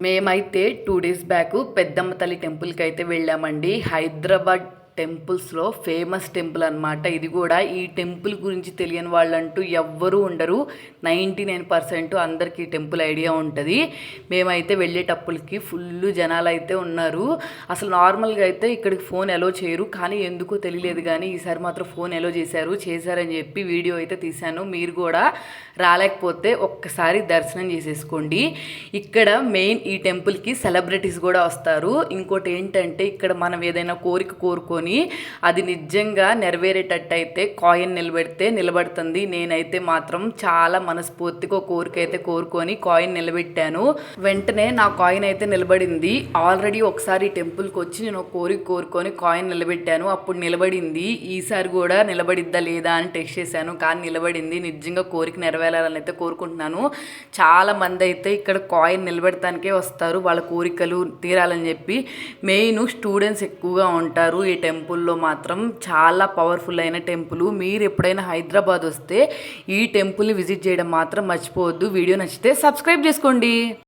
మేమైతే 2 days back పెద్దమ్మ తల్లి టెంపుల్కి అయితే వెళ్ళామండి. హైదరాబాద్ టెంపుల్స్లో ఫేమస్ టెంపుల్ అనమాట. ఇది కూడా ఈ టెంపుల్ గురించి తెలియని వాళ్ళంటూ ఎవ్వరూ ఉండరు. 99% అందరికీ టెంపుల్ ఐడియా ఉంటుంది. మేమైతే వెళ్ళేటప్పులకి ఫుల్ జనాలు అయితే ఉన్నారు. అసలు నార్మల్గా అయితే ఇక్కడికి ఫోన్ అలో చేయరు, కానీ ఎందుకో తెలియలేదు, కానీ ఈసారి మాత్రం ఫోన్ అలో చేశారని చెప్పి వీడియో అయితే తీశాను. మీరు కూడా రాలేకపోతే ఒక్కసారి దర్శనం చేసేసుకోండి. ఇక్కడ మెయిన్ ఈ టెంపుల్కి సెలబ్రిటీస్ కూడా వస్తారు. ఇంకోటి ఏంటంటే ఇక్కడ మనం ఏదైనా కోరిక కోరుకొని అది నిజంగా నెరవేరేటట్టు అయితే కాయిన్ నిలబెడితే నిలబడుతుంది. నేనైతే మాత్రం చాలా మనస్ఫూర్తిగా కోరిక అయితే కోరుకొని కాయిన్ నిలబెట్టాను. వెంటనే నా కాయిన్ అయితే నిలబడింది. ఆల్రెడీ ఒకసారి టెంపుల్కి వచ్చి నేను కోరిక కోరుకొని కాయిన్ నిలబెట్టాను, అప్పుడు నిలబడింది. ఈసారి కూడా నిలబడిద్దా లేదా అని టెస్ట్ చేశాను, కానీ నిలబడింది. నిజంగా కోరిక నెరవేరాలని అయితే కోరుకుంటున్నాను. చాలా మంది అయితే ఇక్కడ కాయిన్ నిలబెడటానికే వస్తారు, వాళ్ళ కోరికలు తీరాలని చెప్పి. మెయిన్ స్టూడెంట్స్ ఎక్కువగా ఉంటారు ఈ టెంపుల్లో. మాత్రం చాలా పవర్ఫుల్ అయిన టెంపుల్. మీరు ఎప్పుడైనా హైదరాబాద్ వస్తే ఈ టెంపుల్ని విజిట్ చేయడం మాత్రం మర్చిపోవద్దు. వీడియో నచ్చితే సబ్స్క్రైబ్ చేసుకోండి.